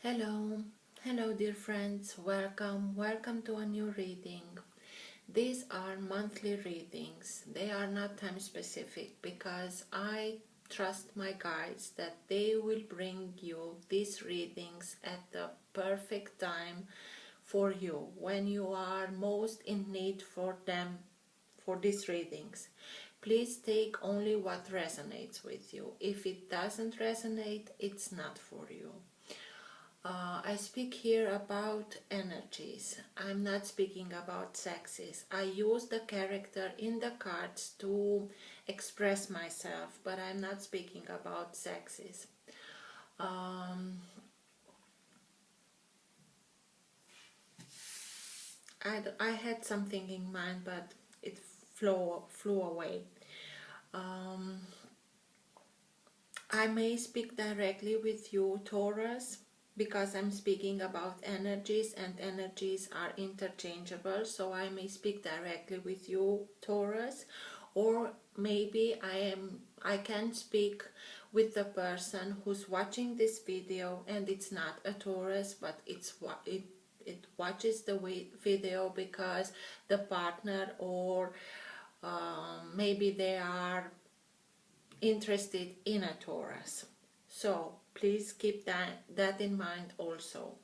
Hello dear friends, welcome to a new reading. These are monthly readings. They are not time specific because I trust my guides that they will bring you these readings at the perfect time for you when you are most in need for them, for these readings. Please take only what resonates with you. If it doesn't resonate, it's not for you. I speak here about energies. I'm not speaking about sexes. I use the character in the cards to express myself, but I'm not speaking about sexes. I had something in mind, but it flew away. I may speak directly with you, Taurus, because I'm speaking about energies and energies are interchangeable, so I may speak directly with you, Taurus, or maybe I can speak with the person who's watching this video and it's not a Taurus, but it watches the video because the partner or maybe they are interested in a Taurus. So please keep that in mind also.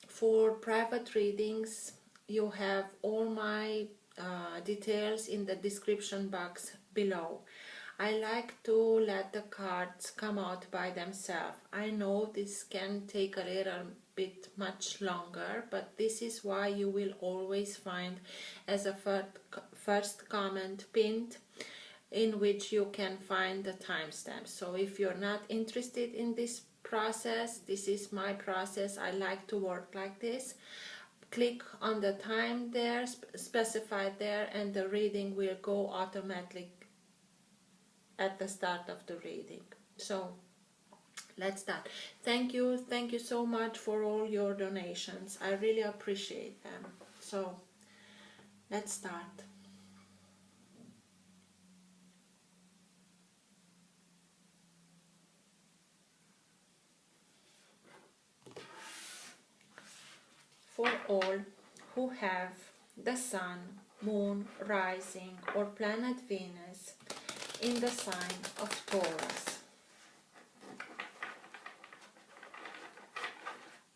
For private readings, you have all my details in the description box below. I like to let the cards come out by themselves. I know this can take a little bit much longer, but this is why you will always find as a first comment pinned in which you can find the timestamp. So if you're not interested in this process, this is my process. I like to work like this. Click on the time there, specified there, and the reading will go automatically at the start of the reading. So let's start. Thank you so much for all your donations. I really appreciate them. So let's start. For all who have the Sun, Moon, Rising or planet Venus in the sign of Taurus.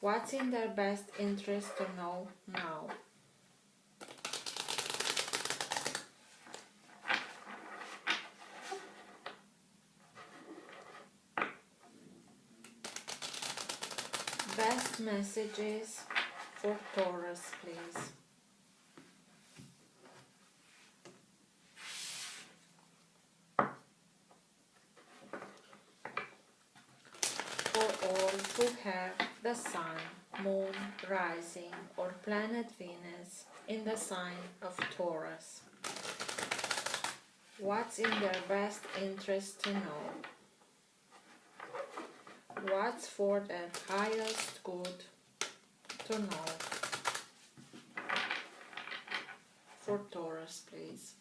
What's in their best interest to know now? Best messages for Taurus, please. For all who have the Sun, Moon, Rising or planet Venus in the sign of Taurus. What's in their best interest to know? What's for their highest good to know? For Taurus, please.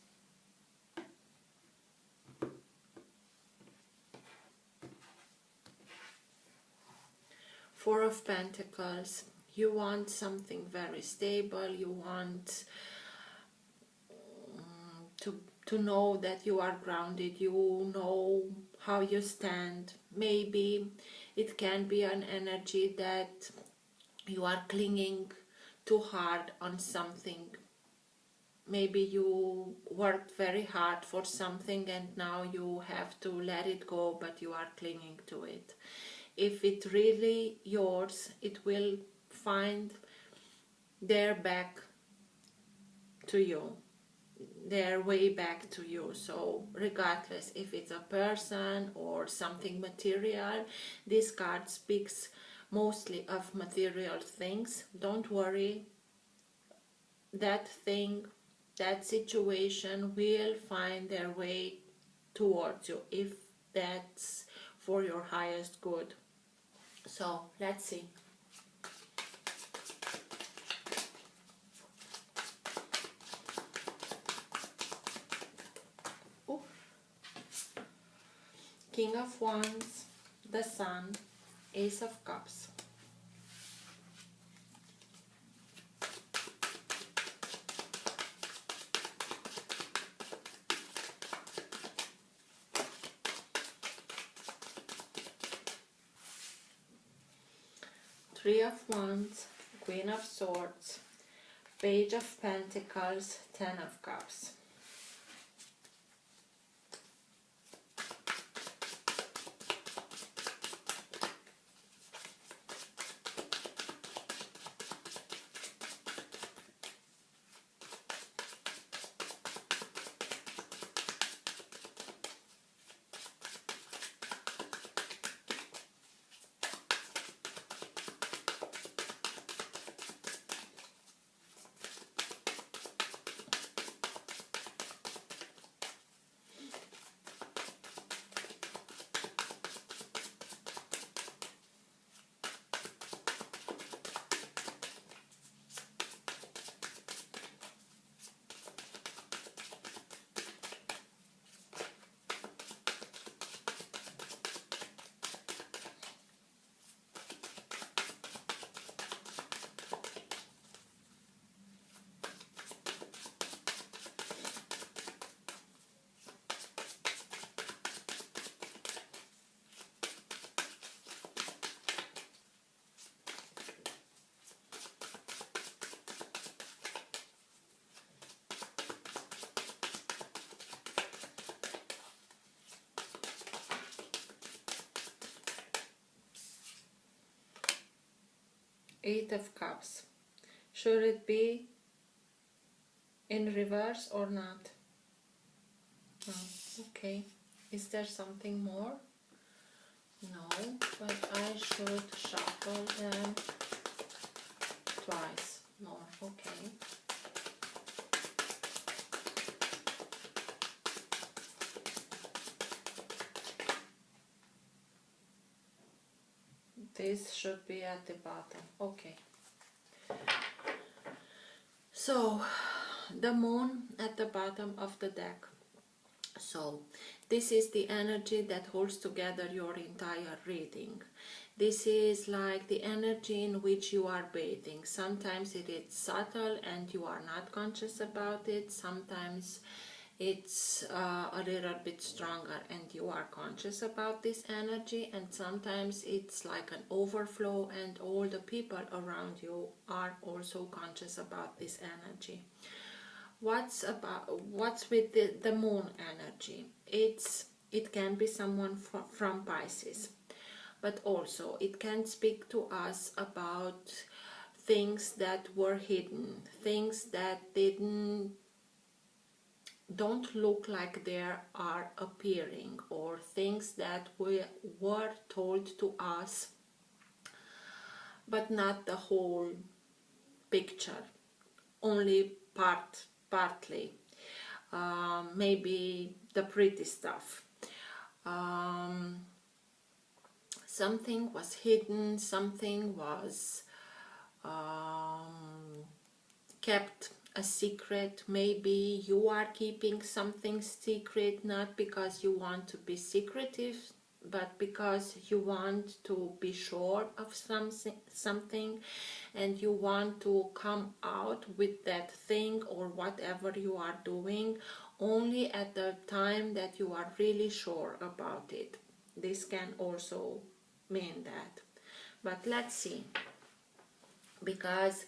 Four of Pentacles. You want something very stable. You want to know that you are grounded. You know how you stand. Maybe it can be an energy that you are clinging too hard on something. Maybe you worked very hard for something and now you have to let it go, but you are clinging to it. If it's really yours, it will find their back to you, their way back to you. So regardless if it's a person or something material, this card speaks mostly of material things. Don't worry, that thing, that situation will find their way towards you if that's for your highest good. So let's see. King of Wands, the Sun, Ace of Cups. Three of Wands, Queen of Swords, Page of Pentacles, Ten of Cups. Eight of Cups. Should it be in reverse or not? No. Okay. Is there something more? No, but I should shuffle them twice more. Okay. This should be at the bottom. Okay. So, the moon at the bottom of the deck. So, this is the energy that holds together your entire reading. This is like the energy in which you are bathing. Sometimes it is subtle and you are not conscious about it. Sometimes it's a little bit stronger and you are conscious about this energy, and sometimes it's like an overflow and all the people around you are also conscious about this energy. What's with the moon energy? It can be someone from Pisces, but also it can speak to us about things that were hidden, things that don't look like they are appearing, or things that were told to us but not the whole picture, only partly, maybe the pretty stuff. Something was hidden, something was kept a secret. Maybe you are keeping something secret, not because you want to be secretive, but because you want to be sure of something, and you want to come out with that thing or whatever you are doing only at the time that you are really sure about it. This can also mean that. But let's see, because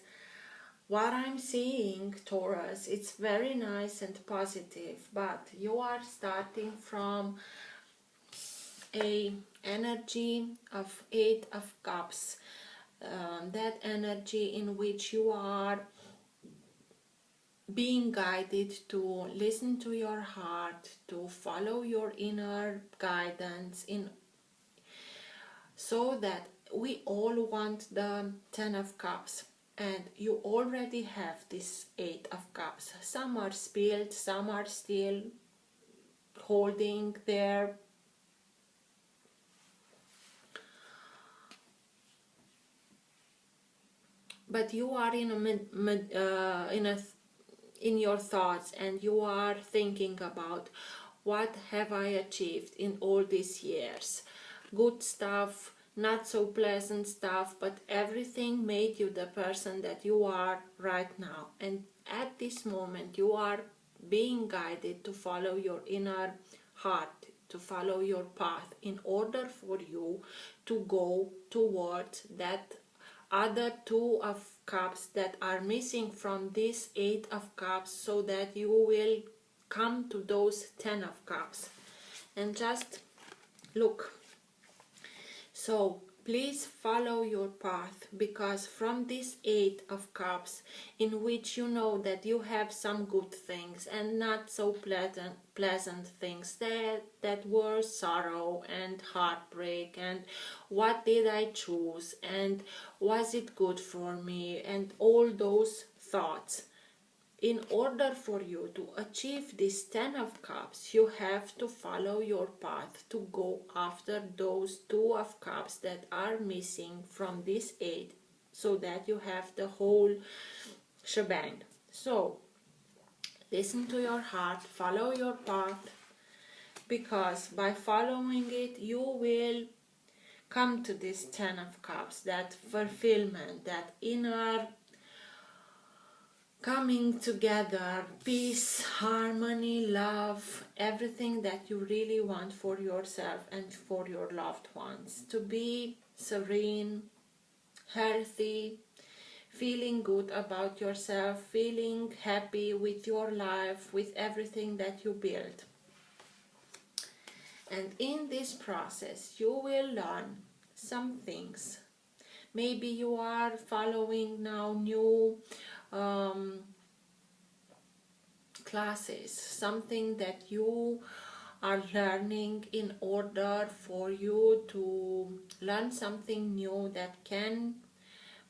what I'm seeing, Taurus, it's very nice and positive, but you are starting from a energy of Eight of Cups, that energy in which you are being guided to listen to your heart, to follow your inner guidance, so that we all want the Ten of Cups. And you already have this Eight of Cups. Some are spilled, some are still holding there. But you are in your thoughts, and you are thinking about what have I achieved in all these years. Good stuff, not so pleasant stuff, but everything made you the person that you are right now. And at this moment you are being guided to follow your inner heart, to follow your path, in order for you to go towards that other two of cups that are missing from this 8 of cups, so that you will come to those 10 of cups. And just look, so please follow your path, because from this 8 of cups, in which you know that you have some good things and not so pleasant things, that were sorrow and heartbreak, and what did I choose, and was it good for me, and all those thoughts. In order for you to achieve this 10 of cups, you have to follow your path to go after those 2 of cups that are missing from this 8, so that you have the whole shebang. So listen to your heart, follow your path, because by following it you will come to this 10 of cups, that fulfillment, that inner coming together, peace, harmony, love, everything that you really want for yourself and for your loved ones. To be serene, healthy, feeling good about yourself, feeling happy with your life, with everything that you build. And in this process you will learn some things. Maybe you are following now new classes, something that you are learning in order for you to learn something new that can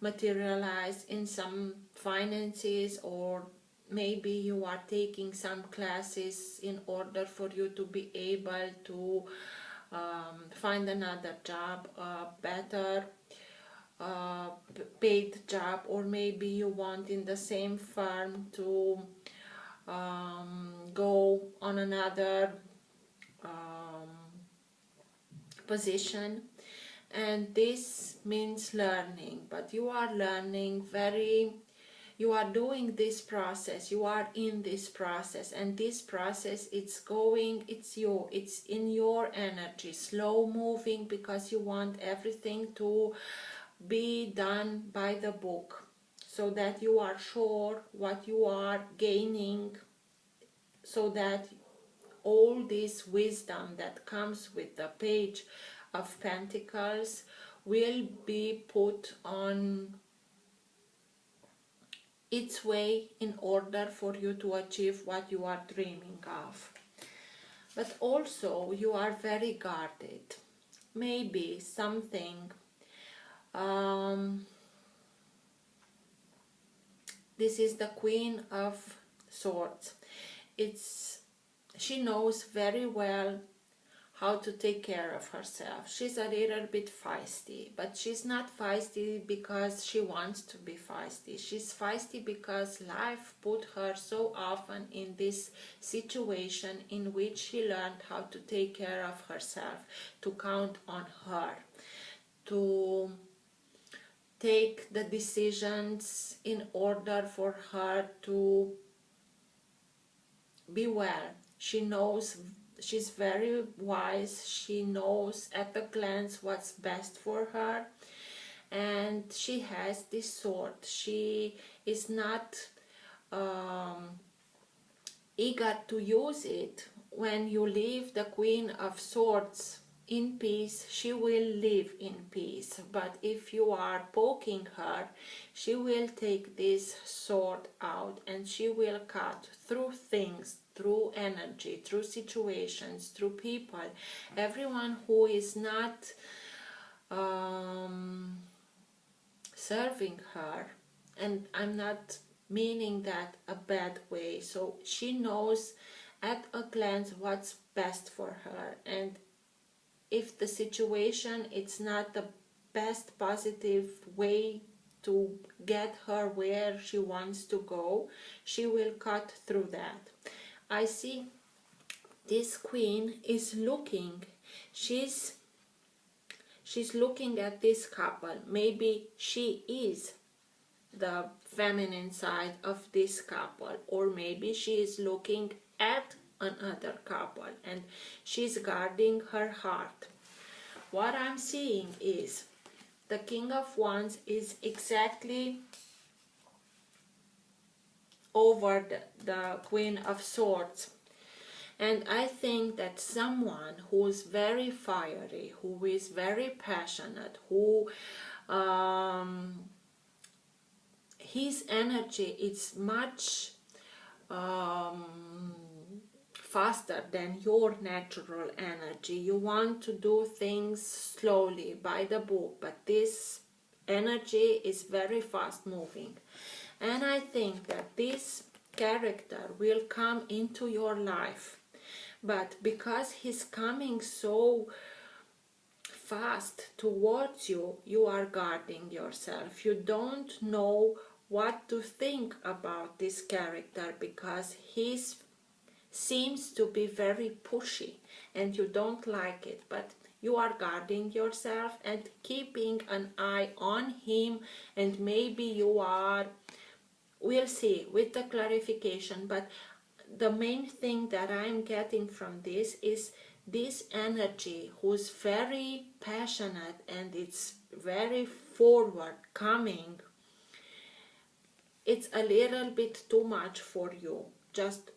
materialize in some finances, or maybe you are taking some classes in order for you to be able to find another job, better paid job, or maybe you want in the same firm to go on another position. And this means learning, but you are learning you are doing this process, you are in this process, and this process, it's in your energy, slow moving, because you want everything to be done by the book, so that you are sure what you are gaining, so that all this wisdom that comes with the Page of Pentacles will be put on its way in order for you to achieve what you are dreaming of. But also you are very guarded. Maybe something this is the Queen of Swords. She knows very well how to take care of herself. She's a little bit feisty, but she's not feisty because she wants to be feisty. She's feisty because life put her so often in this situation in which she learned how to take care of herself, to count on her, to take the decisions in order for her to be well. She knows, she's very wise, she knows at a glance what's best for her, and she has this sword. She is not eager to use it. When you leave the Queen of Swords in peace, she will live in peace. But if you are poking her, she will take this sword out and she will cut through things, through energy, through situations, through people, everyone who is not serving her. And I'm not meaning that a bad way. So she knows at a glance what's best for her, and if the situation it's not the best positive way to get her where she wants to go, she will cut through that. I see this queen is looking, she's she's looking at this couple. Maybe she is the feminine side of this couple, or maybe she is looking at another couple and she's guarding her heart. What I'm seeing is the King of Wands is exactly over the Queen of Swords. And I think that someone who is very fiery, who is very passionate, who his energy is much faster than your natural energy. You want to do things slowly, by the book, but this energy is very fast moving. And I think that this character will come into your life, but because he's coming so fast towards you, you are guarding yourself. You don't know what to think about this character because he seems to be very pushy and you don't like it, but you are guarding yourself and keeping an eye on him, and maybe you are, we'll see with the clarification, but the main thing that I'm getting from this is this energy who's very passionate and it's very forward coming. It's a little bit too much for you. Just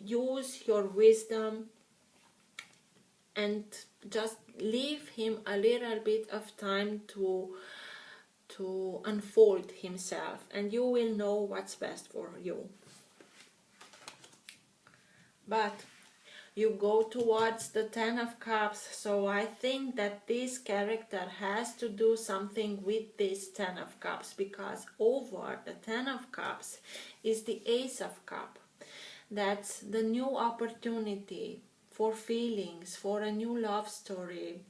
use your wisdom and just leave him a little bit of time to unfold himself, and you will know what's best for you. But you go towards the Ten of Cups, so I think that this character has to do something with this Ten of Cups, because over the Ten of Cups is the Ace of Cups. That's the new opportunity for feelings, for a new love story.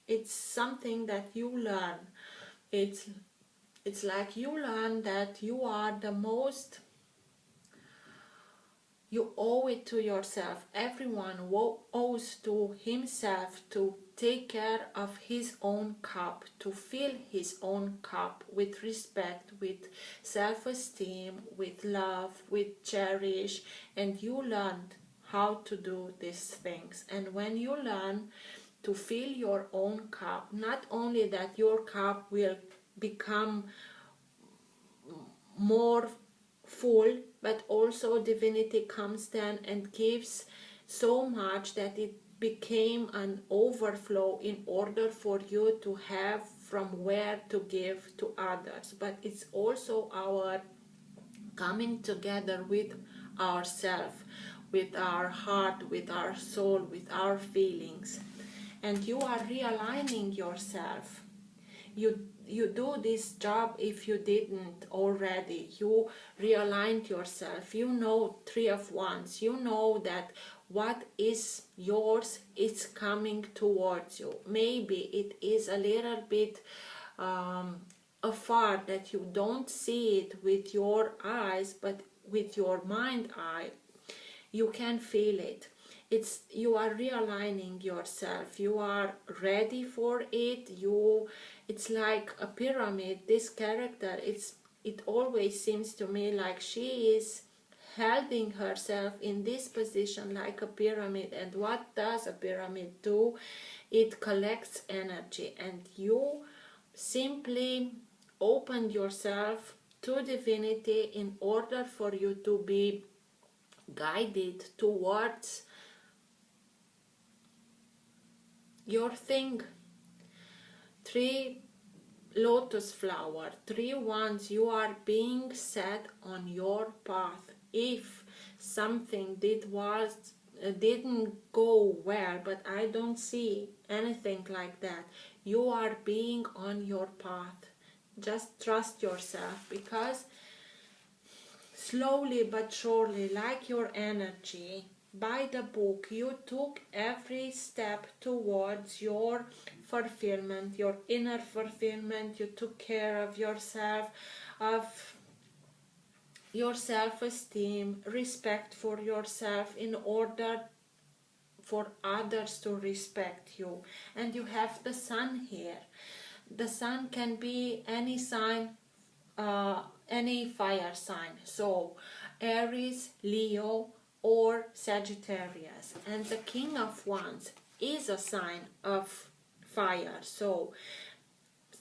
It's something that you learn. It's like you learn that you are the most, you owe it to yourself. Everyone owes to himself to take care of his own cup, to fill his own cup with respect, with self-esteem, with love, with cherish, and you learned how to do these things. And when you learn to fill your own cup, not only that your cup will become more full, but also divinity comes then and gives so much that it became an overflow in order for you to have from where to give to others. But it's also our coming together with ourselves, with our heart, with our soul, with our feelings, and you are realigning yourself. You do this job if you didn't already. You realigned yourself. You know Three of Wands. You know that what is yours is coming towards you. Maybe it is a little bit afar, that you don't see it with your eyes, but with your mind eye you can feel it. You are realigning yourself. You are ready for it. It's like a pyramid. This character, it always seems to me like she is holding herself in this position like a pyramid. And what does a pyramid do? It collects energy, and you simply open yourself to divinity in order for you to be guided towards your thing. 3 lotus flower, 3 wands, you are being set on your path. If something didn't go well, but I don't see anything like that, you are being on your path. Just trust yourself, because slowly but surely, like your energy, by the book, you took every step towards your fulfillment, your inner fulfillment. You took care of yourself, of your self-esteem, respect for yourself, in order for others to respect you. And you have the sun here. The sun can be any sign, any fire sign, so Aries, Leo, or Sagittarius. And the King of Wands is a sign of fire, so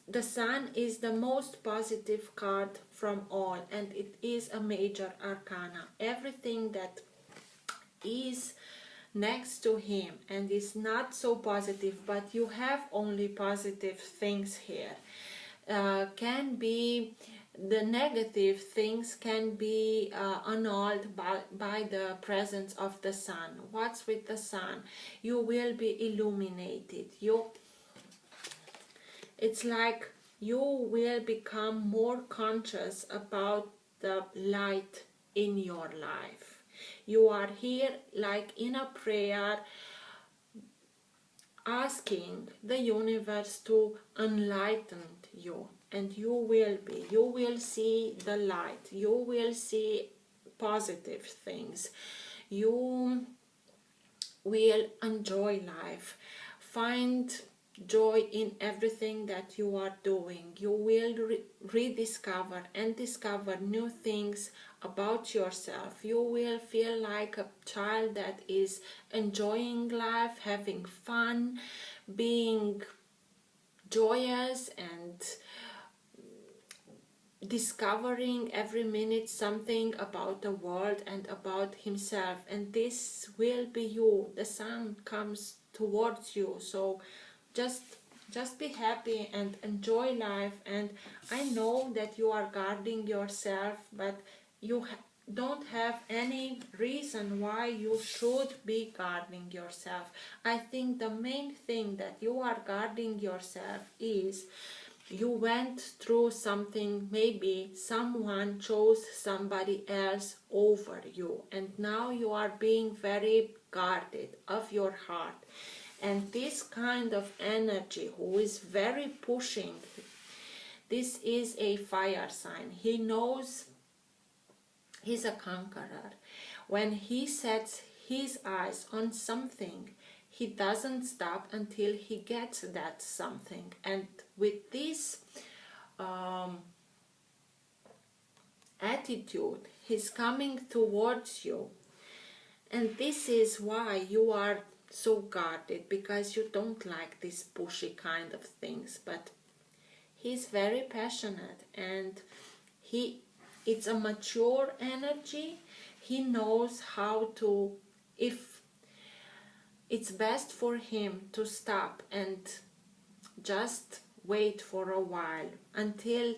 the sun is the most positive card from all, and it is a major arcana. Everything that is next to him and is not so positive, but you have only positive things here, can be, the negative things can be annulled by the presence of the sun. What's with the sun? You will be illuminated. It's like you will become more conscious about the light in your life. You are here like in a prayer, asking the universe to enlighten you, and you will see the light, you will see positive things, you will enjoy life, find joy in everything that you are doing. You will rediscover and discover new things about yourself. You will feel like a child that is enjoying life, having fun, being joyous, and discovering every minute something about the world and about himself. And this will be you. The sun comes towards you, so just be happy and enjoy life. And I know that you are guarding yourself, but you don't have any reason why you should be guarding yourself. I think the main thing that you are guarding yourself is you went through something, maybe someone chose somebody else over you, and now you are being very guarded of your heart. And this kind of energy, who is very pushing, this is a fire sign. He knows he's a conqueror. When he sets his eyes on something, he doesn't stop until he gets that something. And with this attitude, he's coming towards you. And this is why you are so guarded, because you don't like this pushy kind of things. But he's very passionate, and it's a mature energy. He knows how to, if it's best for him to stop and just wait for a while until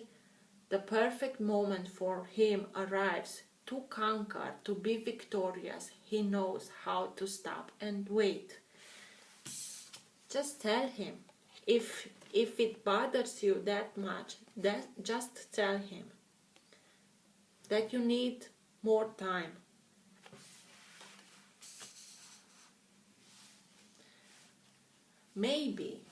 the perfect moment for him arrives to conquer, to be victorious. He knows how to stop and wait. Just tell him. If it bothers you that much, just tell him that you need more time. Maybe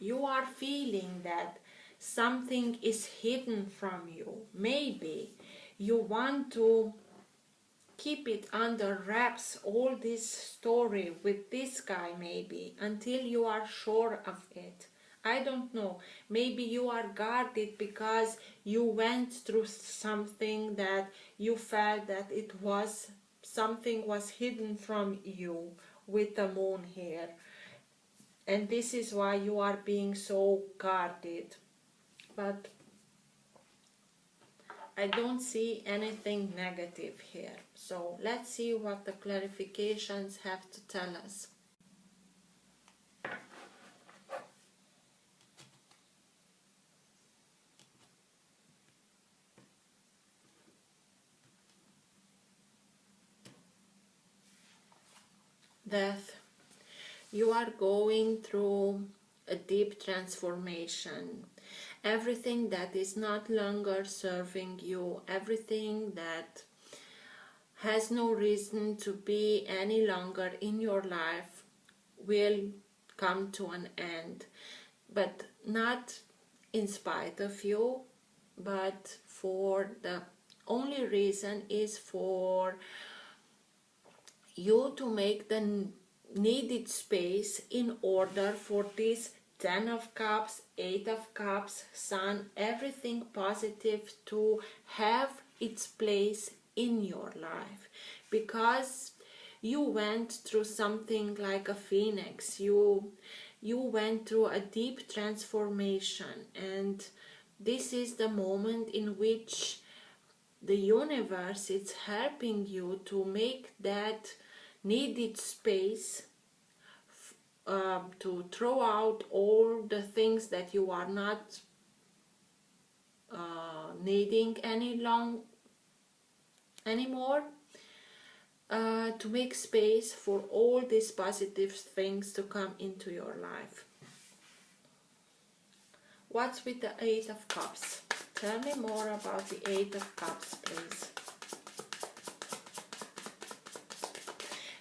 you are feeling that something is hidden from you. Maybe you want to keep it under wraps, all this story with this guy, maybe, until you are sure of it. I don't know. Maybe you are guarded because you went through something that you felt that something was hidden from you with the moon here. And this is why you are being so guarded. But I don't see anything negative here. So let's see what the clarifications have to tell us. Death. You are going through a deep transformation. Everything that is not longer serving you, everything that has no reason to be any longer in your life, will come to an end. But not in spite of you, but for the only reason is for you to make the needed space in order for this 10 of Cups, 8 of Cups, Sun, everything positive to have its place in your life. Because you went through something like a phoenix. You went through a deep transformation, and this is the moment in which the universe is helping you to make that needed space, to throw out all the things that you are not needing anymore, to make space for all these positive things to come into your life. What's with the 8 of Cups? Tell me more about the 8 of Cups, please.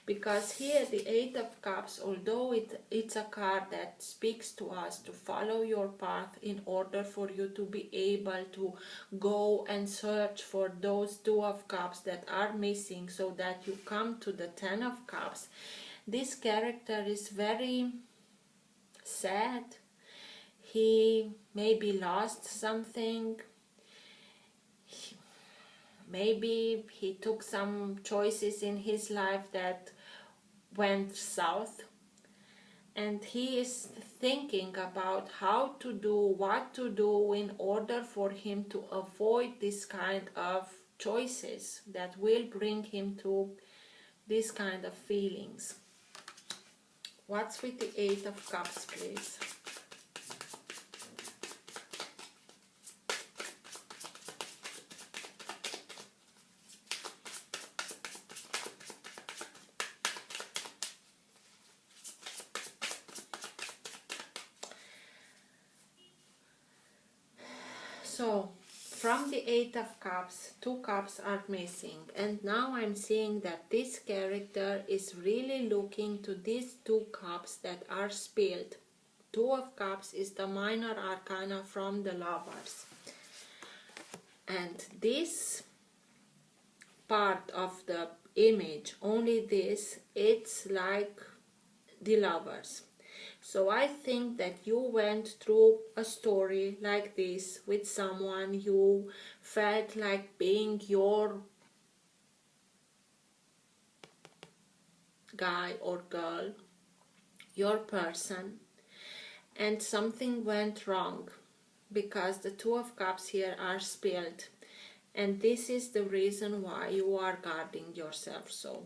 Because here the 8 of Cups, although it's a card that speaks to us to follow your path in order for you to be able to go and search for those 2 of Cups that are missing so that you come to the 10 of Cups, this character is very sad. He maybe lost something. Maybe he took some choices in his life that went south, and he is thinking about how to do, what to do in order for him to avoid this kind of choices that will bring him to this kind of feelings. What's with the 8 of Cups, please? So, from the 8 of Cups, 2 cups are missing, and now I'm seeing that this character is really looking to these 2 cups that are spilled. 2 of Cups is the minor arcana from the Lovers, and this part of the image, only this, it's like the Lovers. So I think that you went through a story like this with someone you felt like being your guy or girl, your person, and something went wrong because the 2 of Cups here are spilled, and this is the reason why you are guarding yourself. So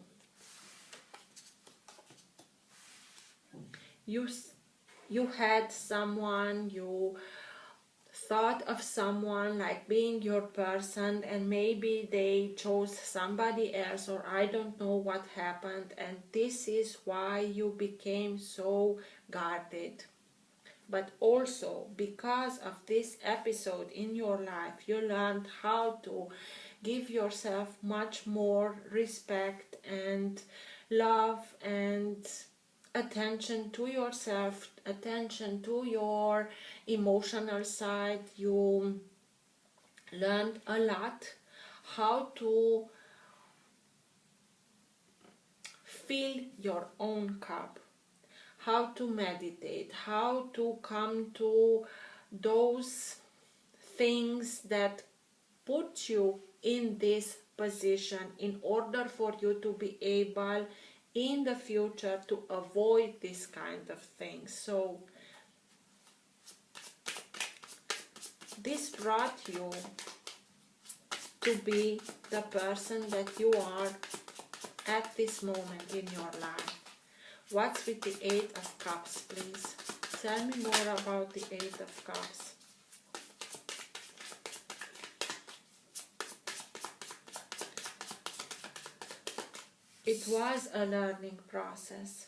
you had someone, you thought of someone like being your person, and maybe they chose somebody else, or I don't know what happened, and this is why you became so guarded. But also because of this episode in your life, you learned how to give yourself much more respect and love and attention to yourself, attention to your emotional side. You learned a lot how to fill your own cup, how to meditate, how to come to those things that put you in this position in order for you to be able in the future to avoid this kind of things. So this brought you to be the person that you are at this moment in your life. What's with the 8 of Cups, please? Tell me more about the 8 of Cups. It was a learning process.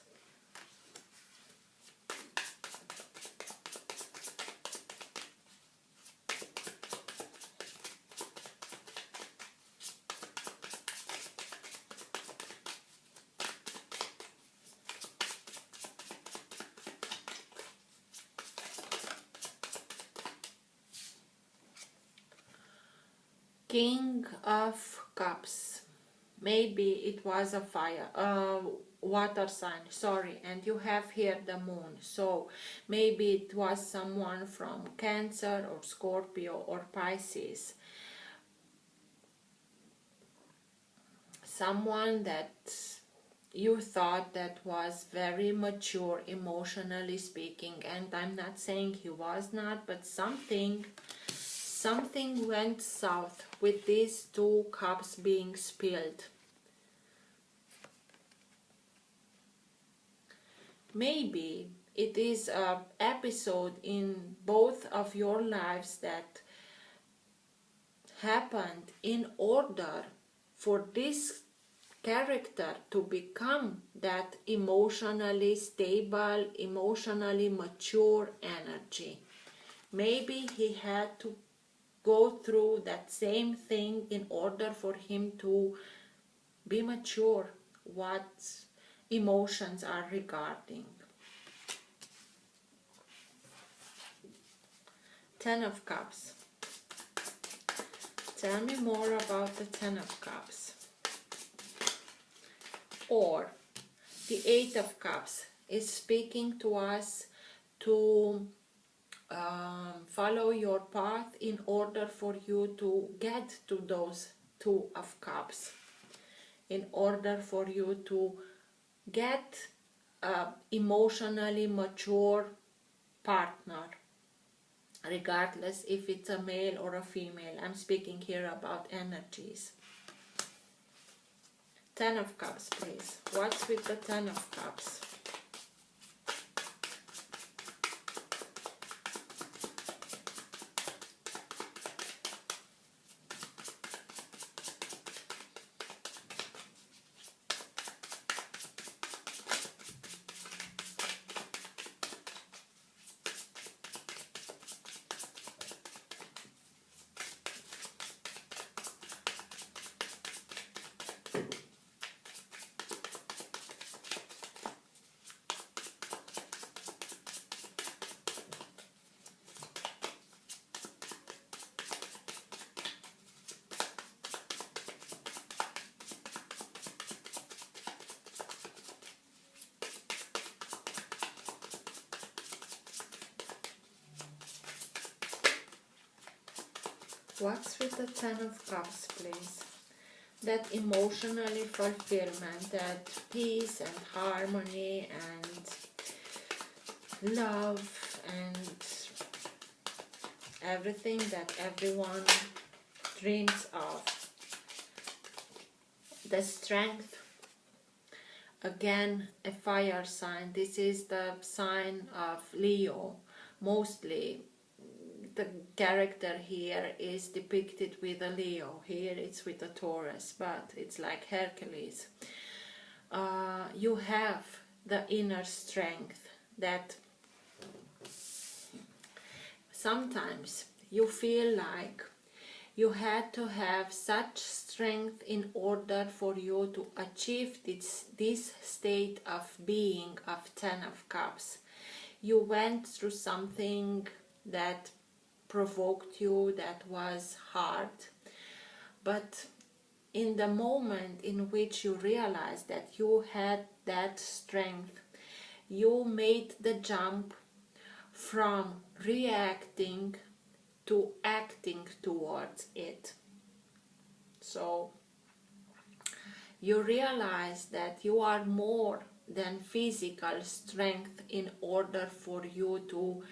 King of Cups. maybe it was a water sign, sorry, and you have here the moon, so maybe it was someone from Cancer or Scorpio or Pisces, someone that you thought that was very mature emotionally speaking, and I'm not saying he was not, but something went south with these two cups being spilled. Maybe it is an episode in both of your lives that happened in order for this character to become that emotionally stable, emotionally mature energy. Maybe he had to go through that same thing in order for him to be mature what emotions are regarding. Ten of Cups. Tell me more about the Ten of Cups. Or the Eight of Cups is speaking to us to follow your path in order for you to get to those Two of Cups, in order for you to get an emotionally mature partner, regardless if it's a male or a female. I'm speaking here about energies. Ten of Cups, please. What's with the Ten of Cups? What's with the Ten of Cups, please? That emotionally fulfillment, that peace and harmony and love and everything that everyone dreams of. The Strength, again a fire sign. This is the sign of Leo. Mostly the character here is depicted with a Leo. Here it's with a Taurus, but it's like Hercules. You have the inner strength that sometimes you feel like you had to have such strength in order for you to achieve this state of being of Ten of Cups. You went through something that provoked you, that was hard, but in the moment in which you realized that you had that strength, you made the jump from reacting to acting towards it. So you realize that you are more than physical strength in order for you to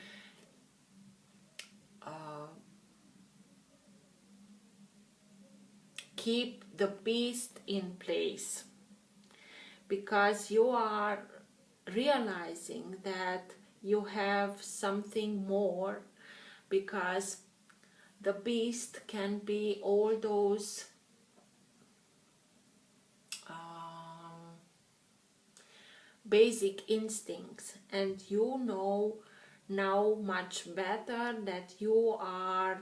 keep the beast in place, because you are realizing that you have something more, because the beast can be all those basic instincts, and you know now much better that you are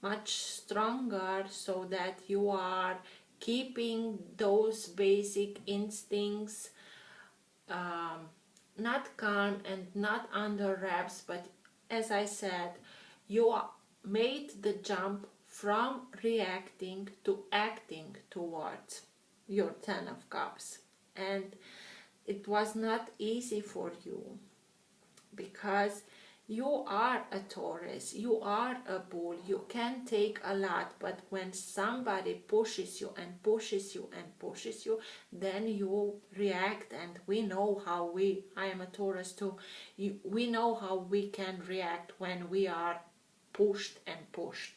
much stronger, so that you are keeping those basic instincts not calm and not under wraps, but as I said, you made the jump from reacting to acting towards. your Ten of Cups. And it was not easy for you, because you are a Taurus, you are a bull, you can take a lot, but when somebody pushes you and pushes you and pushes you, then you react. And we know how I am a Taurus too, we know how we can react when we are pushed and pushed.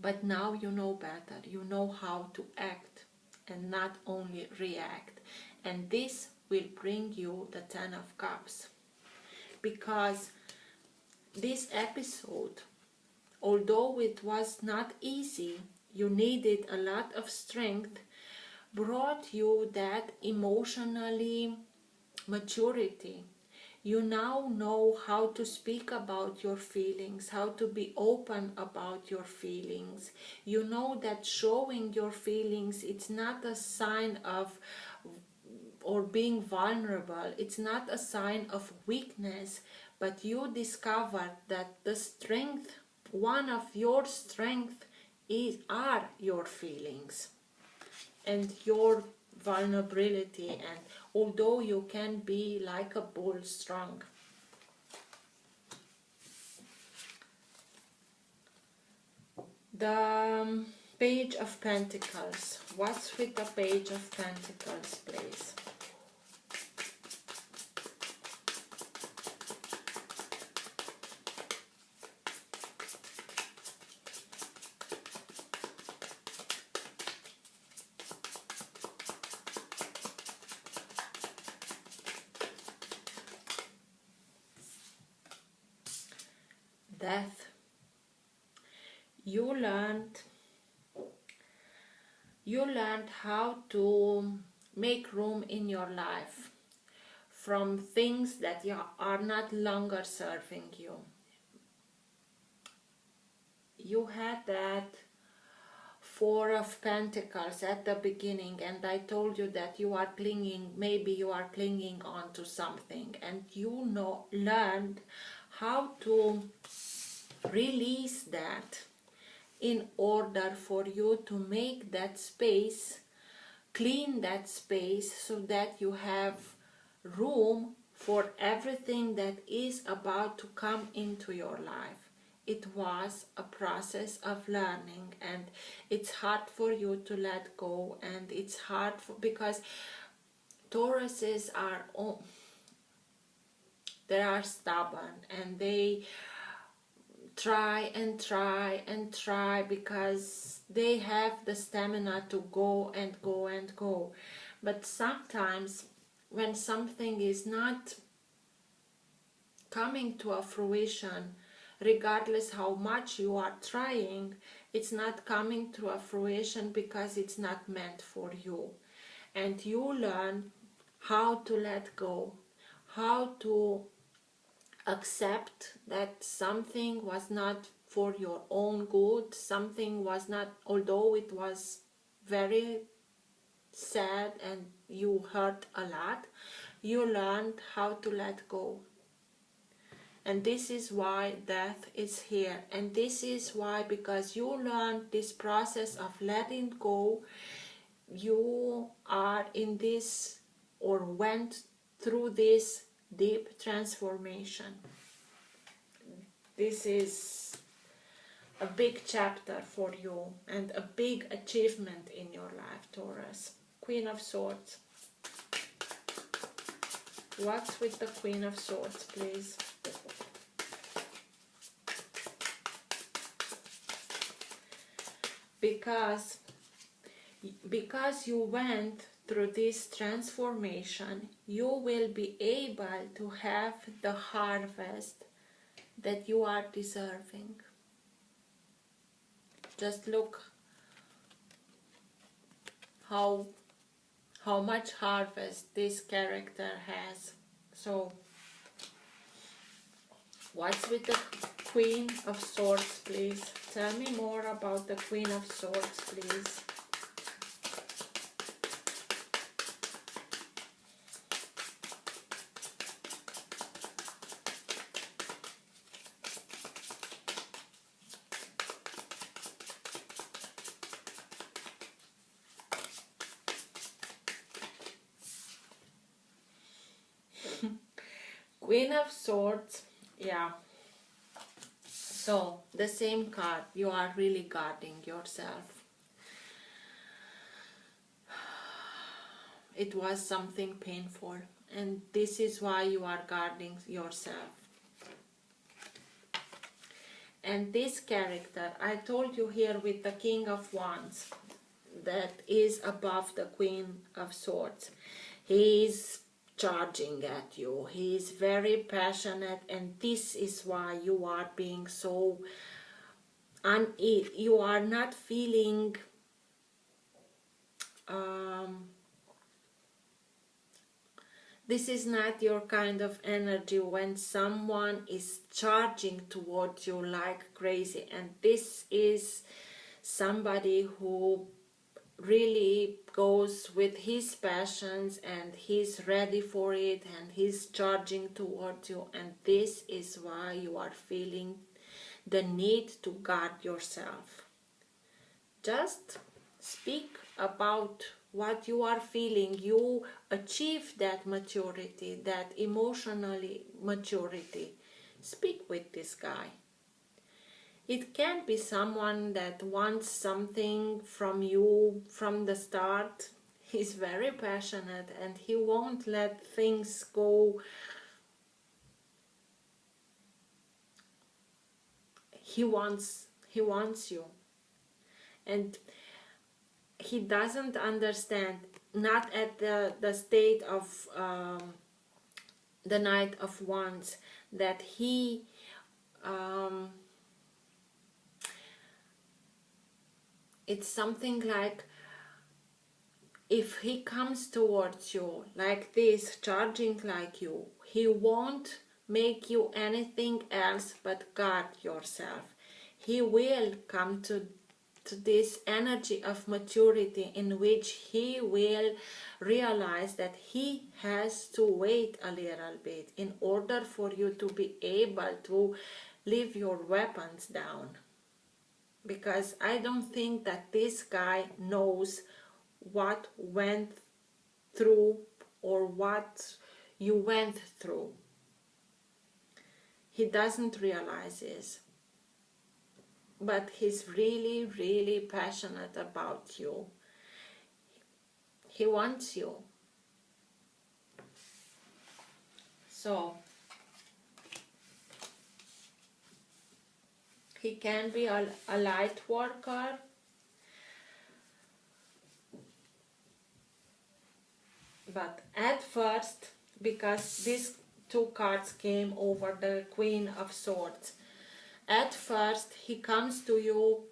But now you know better, you know how to act and not only react. And this will bring you the Ten of Cups. Because this episode, although it was not easy, you needed a lot of strength, brought you that emotionally maturity. You now know how to speak about your feelings, how to be open about your feelings. You know that showing your feelings, it's not a sign of or being vulnerable, it's not a sign of weakness, but you discover that the strength, one of your strength are your feelings and your vulnerability. And although you can be like a bull strong, the Page of Pentacles. What's with the Page of Pentacles, please? Death. You learned how to make room in your life from things that are not longer serving you. You had that Four of Pentacles at the beginning, and I told you that you are clinging, maybe you are clinging on to something, and you learned how to release that in order for you to make that space, clean that space, so that you have room for everything that is about to come into your life. It was a process of learning, and it's hard for you to let go, and it's hard because Tauruses they are stubborn, and they try and try and try because they have the stamina to go and go and go. But sometimes when something is not coming to a fruition, regardless how much you are trying, it's not coming to a fruition because it's not meant for you. And you learn how to let go, how to accept that something was not for your own good, something was not, although it was very sad and you hurt a lot, you learned how to let go. And this is why death is here. And this is why, because you learned this process of letting go, you are in this, or went through this deep transformation. This is a big chapter for you and a big achievement in your life, Taurus. Queen of Swords. What's with the Queen of Swords, please? Because you went through this transformation, you will be able to have the harvest that you are deserving. Just look how much harvest this character has. So what's with the Queen of Swords, please? Tell me more about the Queen of Swords, please. Queen of Swords, yeah. So, the same card, you are really guarding yourself. It was something painful, and this is why you are guarding yourself. And this character, I told you here with the King of Wands, that is above the Queen of Swords. He is charging at you. He is very passionate, and this is why you are being so you are not feeling this is not your kind of energy when someone is charging towards you like crazy, and this is somebody who really goes with his passions and he's ready for it and he's charging towards you, and this is why you are feeling the need to guard yourself. Just speak about what you are feeling. You achieve that maturity, that emotionally maturity. Speak with this guy. It can be someone that wants something from you from the start. He's very passionate and he won't let things go. He wants you. And he doesn't understand, not at the state of the Knight of Wands, that he it's something like, if he comes towards you like this, charging like you, he won't make you anything else but guard yourself. He will come to this energy of maturity in which he will realize that he has to wait a little bit in order for you to be able to leave your weapons down. Because I don't think that this guy knows what went through or what you went through. He doesn't realize this. But he's really, really passionate about you. He wants you. So, he can be a light worker. But at first, because these two cards came over the Queen of Swords, at first he comes to you,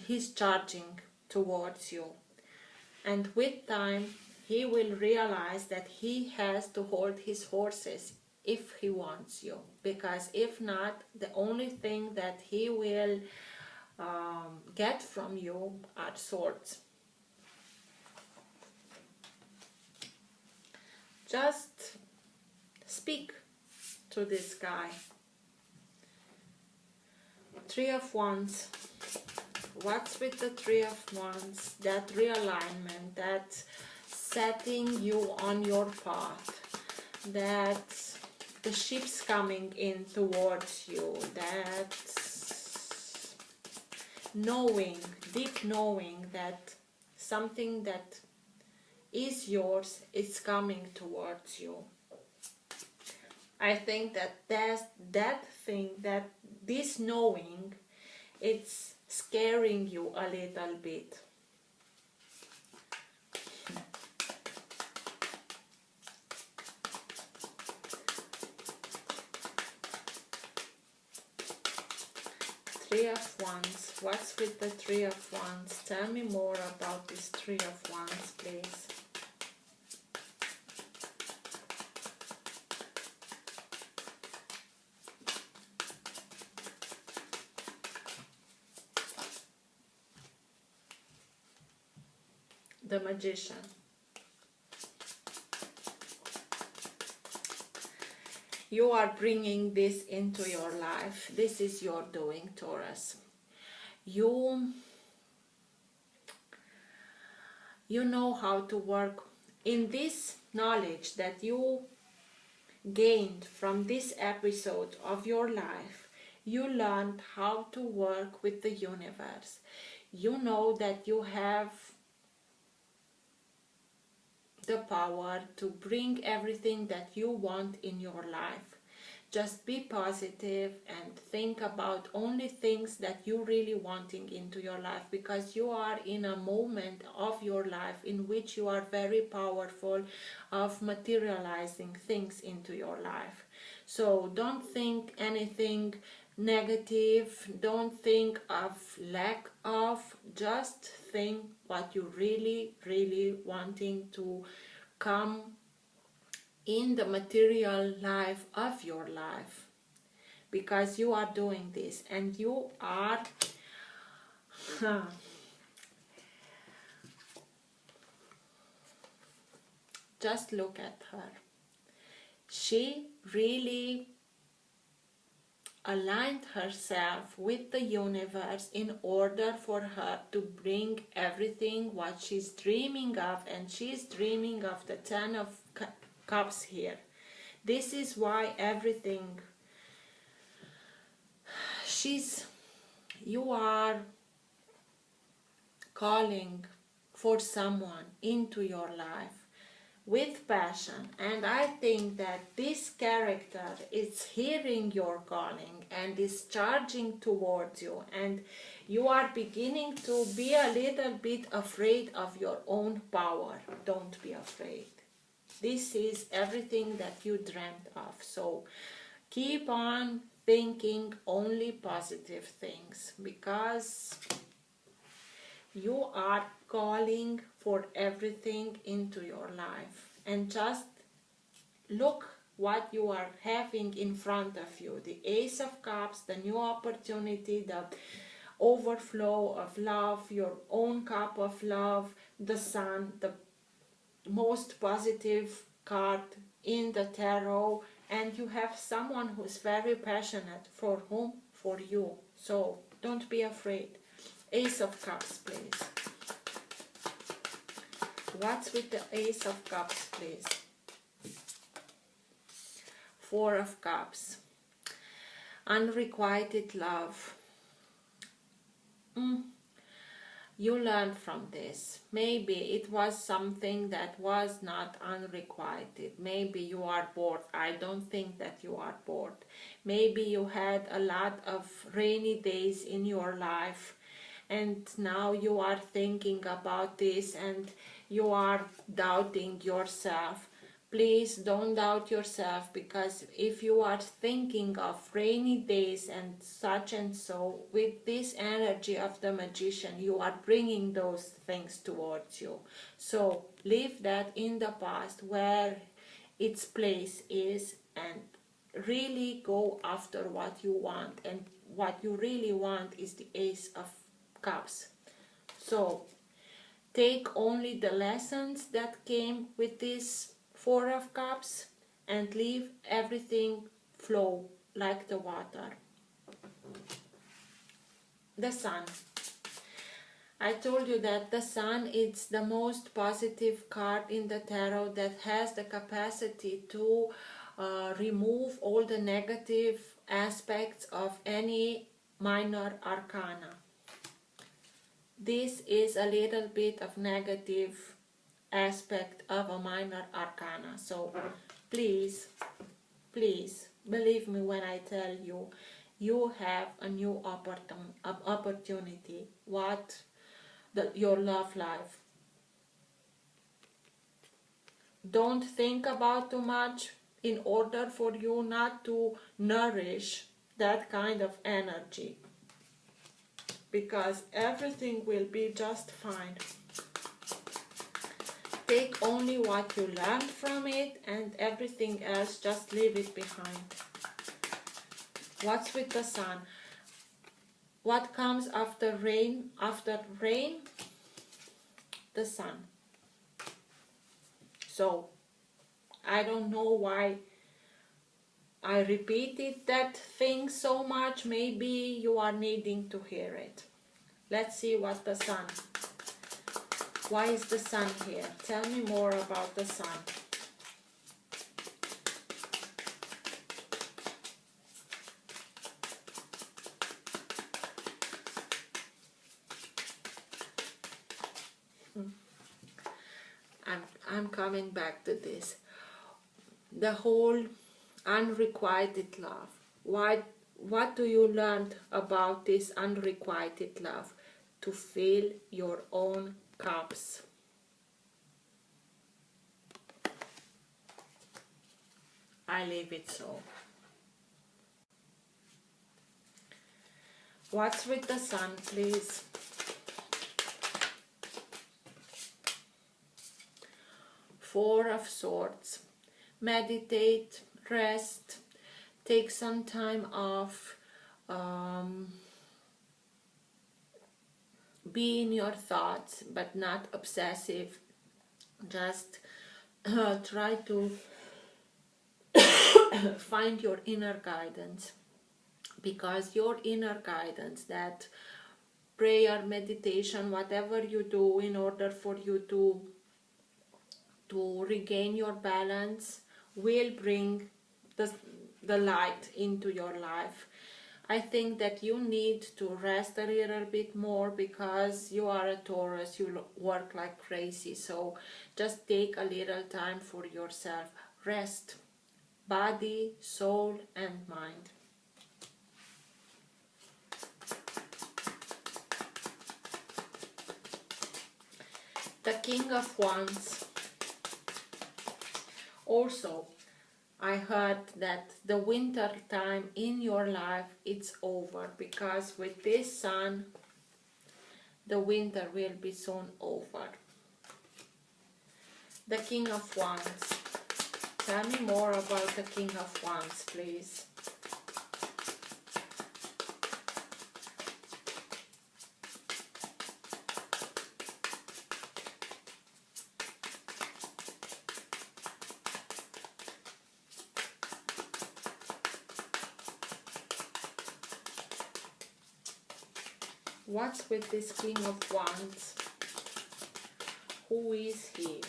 he's charging towards you. And with time, he will realize that he has to hold his horses if he wants you. Because if not, the only thing that he will get from you are swords. Just speak to this guy. Three of Wands. What's with the Three of Wands? That realignment, that setting you on your path, that the ship's coming in towards you, that knowing, deep knowing that something that is yours is coming towards you. I think that thing, that this knowing, it's scaring you a little bit. Three of Wands. What's with the Three of Wands? Tell me more about this Three of Wands, please. The Magician. You are bringing this into your life. This is your doing, Taurus. You know how to work in this knowledge that you gained from this episode of your life. You learned how to work with the universe. You know that you have the power to bring everything that you want in your life. Just be positive and think about only things that you really wanting into your life, because you are in a moment of your life in which you are very powerful of materializing things into your life. So don't think anything negative, don't think of lack of, just think what you really wanting to come in the material life of your life, because you are doing this and you are just look at her. She really aligned herself with the universe in order for her to bring everything what she's dreaming of, and she's dreaming of the 10 of Cups here. This is why everything you are calling for someone into your life with passion, and I think that this character is hearing your calling and is charging towards you, and you are beginning to be a little bit afraid of your own power. Don't be afraid. This is everything that you dreamt of. So keep on thinking only positive things, because you are calling for everything into your life. And just look what you are having in front of you. The Ace of Cups, the new opportunity, the overflow of love, your own cup of love, the Sun, the most positive card in the tarot, and you have someone who's very passionate. For whom? For you. So don't be afraid. Ace of Cups, please. What's with the Ace of Cups, please? Four of Cups. Unrequited love. You learned from this. Maybe it was something that was not unrequited. Maybe you are bored. I don't think that you are bored. Maybe you had a lot of rainy days in your life, and now you are thinking about this and you are doubting yourself. Please don't doubt yourself, because if you are thinking of rainy days and so, with this energy of the Magician, you are bringing those things towards you. So leave that in the past where its place is, and really go after what you want. And what you really want is the Ace of Cups. So take only the lessons that came with this Four of Cups and leave everything flow like the water. The Sun. I told you that the Sun is the most positive card in the tarot that has the capacity to remove all the negative aspects of any minor arcana. This is a little bit of negative aspect of a minor arcana. So please believe me when I tell you, you have a new opportunity. Your love life. Don't think about too much in order for you not to nourish that kind of energy, because everything will be just fine. Take only what you learn from it, and everything else just leave it behind. What's with the Sun? What comes after rain? After rain, the Sun. So I don't know why I repeated that thing so much. Maybe you are needing to hear it. Let's see what the Sun. Why is the Sun here? Tell me more about the Sun. I'm coming back to this. The whole unrequited love. What do you learn about this unrequited love? To fill your own cups. I leave it so. What's with the sun, please? Four of Swords. Meditate, rest, take some time off, be in your thoughts but not obsessive. Just try to find your inner guidance, because your inner guidance, that prayer, meditation, whatever you do in order for you to regain your balance, will bring the light into your life. I think that you need to rest a little bit more, because you are a Taurus, you work like crazy. So just take a little time for yourself. Rest, body, soul and mind. The King of Wands. Also, I heard that the winter time in your life, it's over, because with this sun, the winter will be soon over. The King of Wands. Tell me more about the King of Wands, please. What's with this King of Wands? Who is he?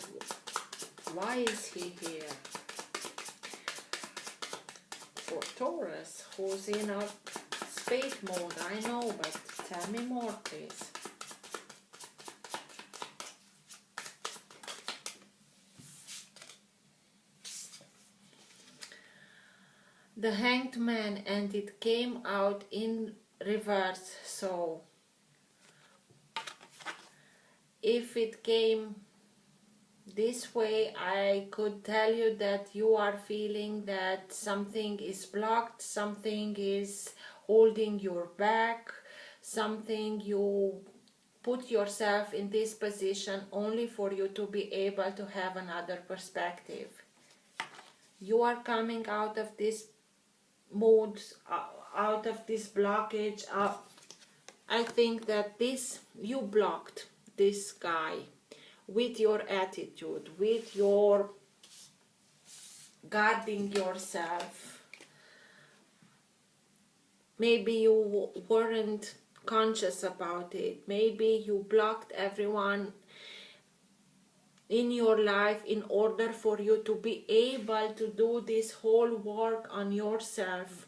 Why is he here? For Taurus, who's in a spade mode, I know, but tell me more, please. The Hanged Man, and it came out in reverse, so if it came this way, I could tell you that you are feeling that something is blocked, something is holding you back, something you put yourself in this position only for you to be able to have another perspective. You are coming out of this mood, out of this blockage. I think that you blocked this guy with your attitude, with your guarding yourself. Maybe you weren't conscious about it. Maybe you blocked everyone in your life in order for you to be able to do this whole work on yourself.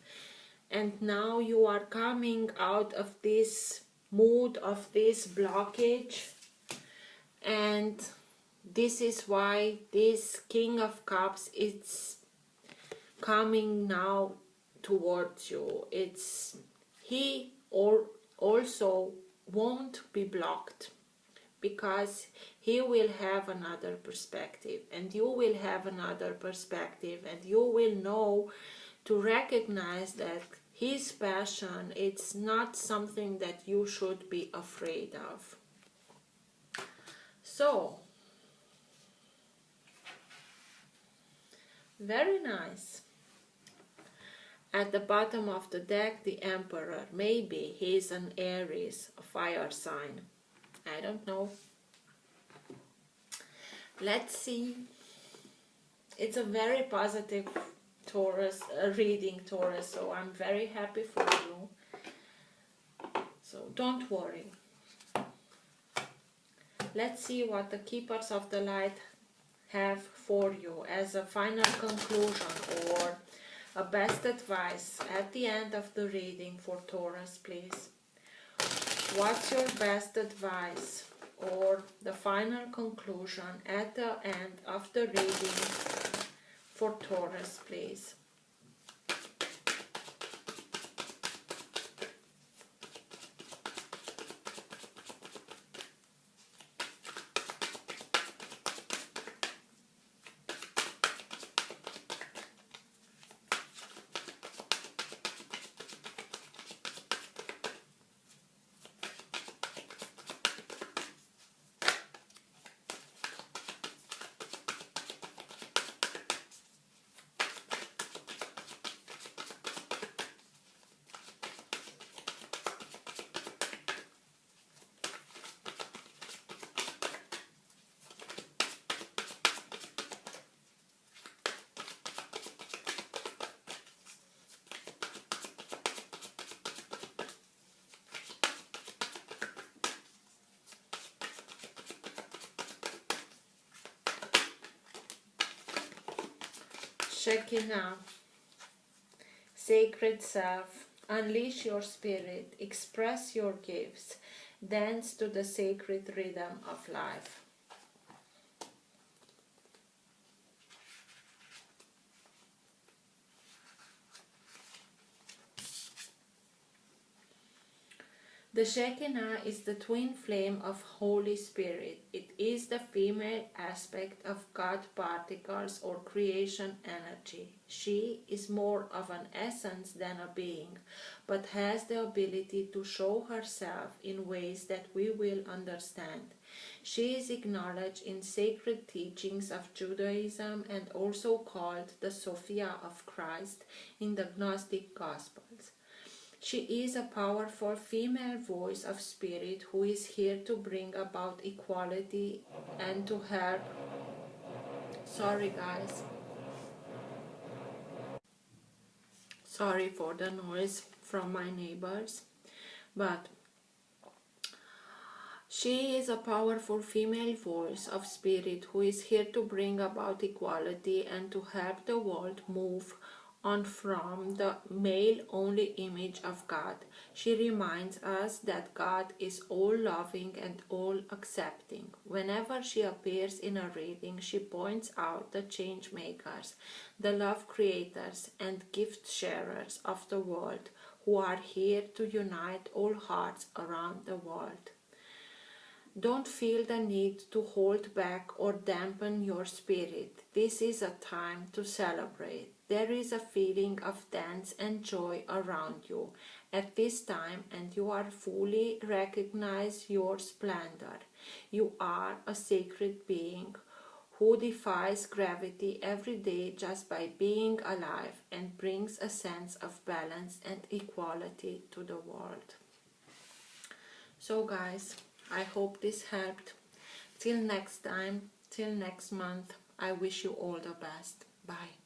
And now you are coming out of this mood, of this blockage. And this is why this King of Cups is coming now towards you. He also won't be blocked, because he will have another perspective, and you will have another perspective, and you will know to recognize that his passion, it's not something that you should be afraid of. So, very nice. At the bottom of the deck, the Emperor. Maybe he's an Aries, a fire sign. I don't know. Let's see. It's a very positive Taurus, reading, Taurus, so I'm very happy for you. So don't worry. Let's see what the Keepers of the Light have for you as a final conclusion or a best advice at the end of the reading for Taurus, please. What's your best advice or the final conclusion at the end of the reading for Taurus, please. Shekinah, sacred self, unleash your spirit, express your gifts, dance to the sacred rhythm of life. The Shekinah is the twin flame of Holy Spirit. It is the female aspect of God particles or creation energy. She is more of an essence than a being, but has the ability to show herself in ways that we will understand. She is acknowledged in sacred teachings of Judaism and also called the Sophia of Christ in the Gnostic Gospels. She is a powerful female voice of spirit who is here to bring about equality and to help. Sorry guys. Sorry for the noise from my neighbors. But she is a powerful female voice of spirit who is here to bring about equality and to help the world move on from the male-only image of God. She reminds us that God is all-loving and all-accepting. Whenever she appears in a reading, she points out the change-makers, the love creators and gift sharers of the world who are here to unite all hearts around the world. Don't feel the need to hold back or dampen your spirit. This is a time to celebrate. There is a feeling of dance and joy around you at this time, and you are fully recognize your splendor. You are a sacred being who defies gravity every day just by being alive and brings a sense of balance and equality to the world. So guys, I hope this helped. Till next time, till next month, I wish you all the best. Bye.